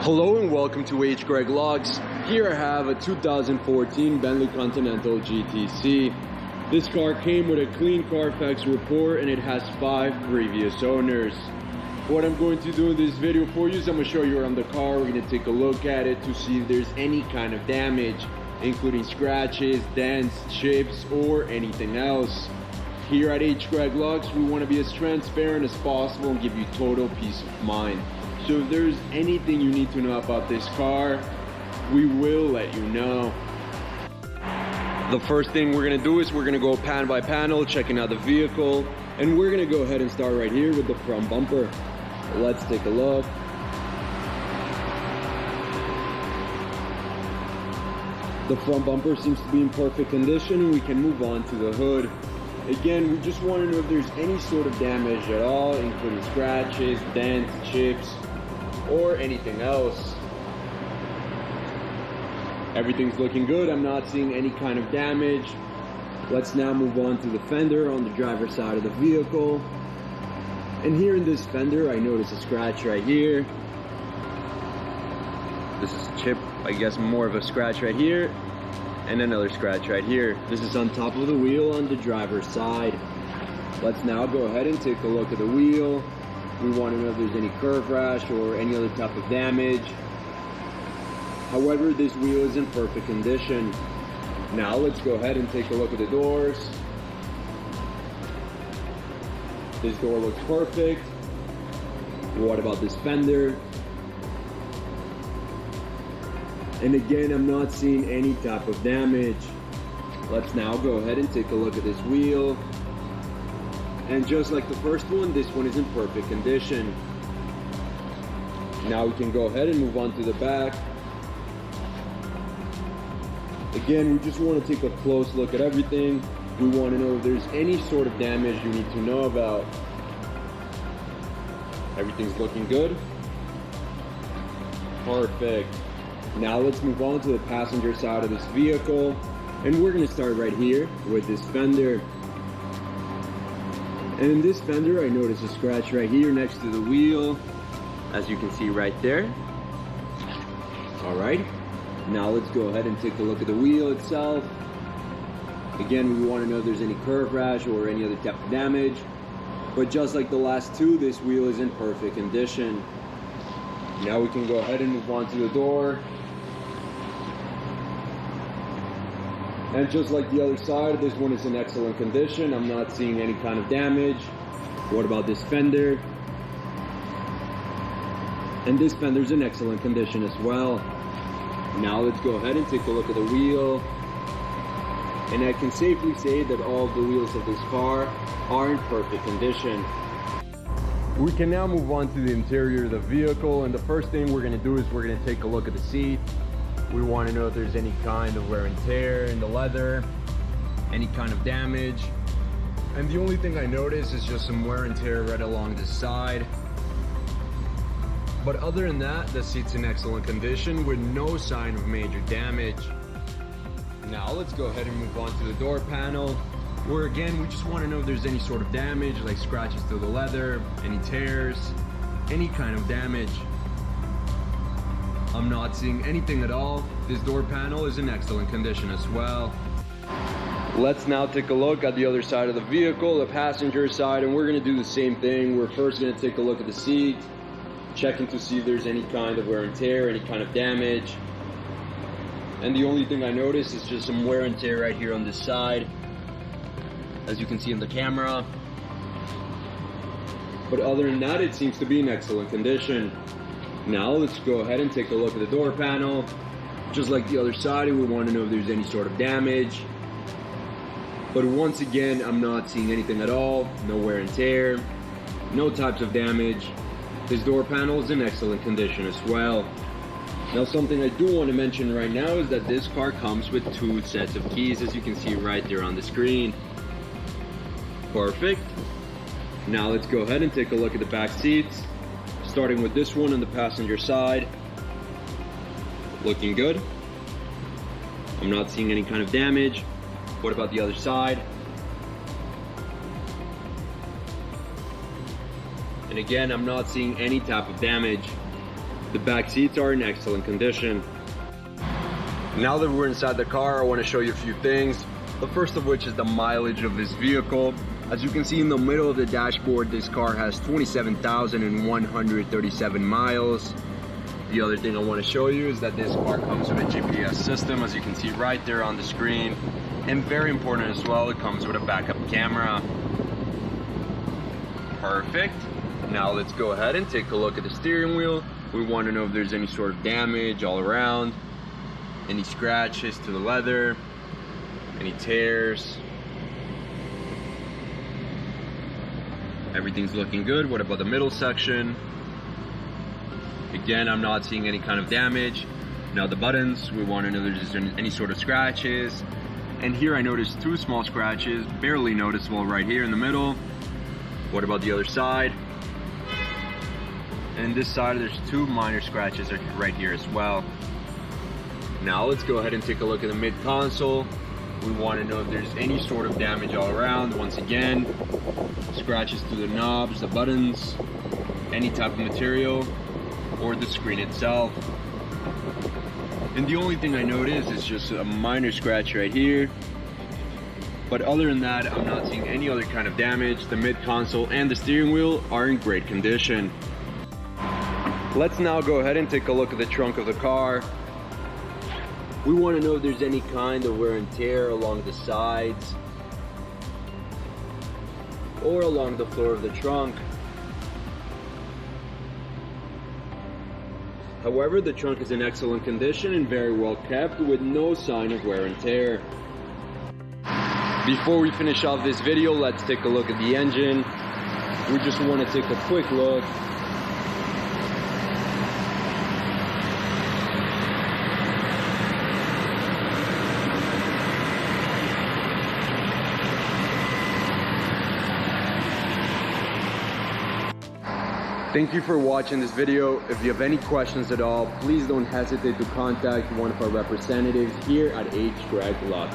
Hello and welcome to H. Greg Logs. Here I have a 2014 Bentley Continental GTC. This car came with a clean Carfax report and it has 5 previous owners. What I'm going to do in this video for you is I'm going to show you around the car. We're going to take a look at it to see if there's any kind of damage, including scratches, dents, chips, or anything else. Here at H. Greg Logs, we want to be as transparent as possible and give you total peace of mind. So if there's anything you need to know about this car, we will let you know. The first thing we're going to do is we're going to go panel by panel, checking out the vehicle. And we're going to go ahead and start right here with the front bumper. Let's take a look. The front bumper seems to be in perfect condition, and we can move on to the hood. Again, we just want to know if there's any sort of damage at all, including scratches, dents, chips, or anything else. Everything's looking good. I'm not seeing any kind of damage. Let's now move on to the fender on the driver's side of the vehicle. And here in this fender, I notice a scratch right here. This is a chip, I guess more of a scratch right here. And another scratch right here. This is on top of the wheel on the driver's side. Let's now go ahead and take a look at the wheel. We want to know if there's any curve rash or any other type of damage. However, this wheel is in perfect condition. Now let's go ahead and take a look at the doors. This door looks perfect. What about this fender? And again, I'm not seeing any type of damage. Let's now go ahead and take a look at this wheel. And just like the first one, this one is in perfect condition. Now we can go ahead and move on to the back. Again, we just want to take a close look at everything. We want to know if there's any sort of damage you need to know about. Everything's looking good. Perfect. Now let's move on to the passenger side of this vehicle. And we're going to start right here with this fender. And in this fender, I notice a scratch right here next to the wheel, as you can see right there. All right, now let's go ahead and take a look at the wheel itself. Again, we want to know if there's any curve rash or any other type of damage. But just like the last two, this wheel is in perfect condition. Now we can go ahead and move on to the door. And just like the other side, this one is in excellent condition. I'm not seeing any kind of damage. What about this fender? And this fender's in excellent condition as well. Now let's go ahead and take a look at the wheel. And I can safely say that all of the wheels of this car are in perfect condition. We can now move on to the interior of the vehicle. And the first thing we're going to do is we're going to take a look at the seat. We want to know if there's any kind of wear and tear in the leather, any kind of damage. And the only thing I notice is just some wear and tear right along the side. But other than that, the seat's in excellent condition with no sign of major damage. Now let's go ahead and move on to the door panel, where again, we just want to know if there's any sort of damage, like scratches to the leather, any tears, any kind of damage. I'm not seeing anything at all. This door panel is in excellent condition as well. Let's now take a look at the other side of the vehicle, the passenger side, and we're going to do the same thing. We're first going to take a look at the seat, checking to see if there's any kind of wear and tear, any kind of damage. And the only thing I notice is just some wear and tear right here on this side, as you can see in the camera. But other than that, it seems to be in excellent condition. Now let's go ahead and take a look at the door panel. Just like the other side, we want to know if there's any sort of damage. But once again, I'm not seeing anything at all. No wear and tear, no types of damage. This door panel is in excellent condition as well. Now something I do want to mention right now is that this car comes with 2 sets of keys, as you can see right there on the screen. Perfect. Now let's go ahead and take a look at the back seats. Starting with this one on the passenger side. Looking good. I'm not seeing any kind of damage. What about the other side? And again, I'm not seeing any type of damage. The back seats are in excellent condition. Now that we're inside the car, I want to show you a few things. The first of which is the mileage of this vehicle. As you can see in the middle of the dashboard, this car has 27,137 miles. The other thing I want to show you is that this car comes with a GPS system, as you can see right there on the screen. And very important as well, it comes with a backup camera. Perfect. Now let's go ahead and take a look at the steering wheel. We want to know if there's any sort of damage all around, any scratches to the leather, any tears. Everything's looking good. What about the middle section? Again, I'm not seeing any kind of damage. Now the buttons, we want to know if there's any sort of scratches. And here I noticed two small scratches, barely noticeable right here in the middle. What about the other side? And this side, there's two minor scratches right here as well. Now let's go ahead and take a look at the mid console. We want to know if there's any sort of damage all around. Once again, scratches to the knobs, the buttons, any type of material, or the screen itself. And the only thing I noticed is just a minor scratch right here. But other than that, I'm not seeing any other kind of damage. The mid console and the steering wheel are in great condition. Let's now go ahead and take a look at the trunk of the car. We want to know if there's any kind of wear and tear along the sides or along the floor of the trunk. However, the trunk is in excellent condition and very well kept, with no sign of wear and tear. Before we finish off this video, let's take a look at the engine. We just want to take a quick look. Thank you for watching this video. If you have any questions at all, please don't hesitate to contact one of our representatives here at H. Greg Lutz.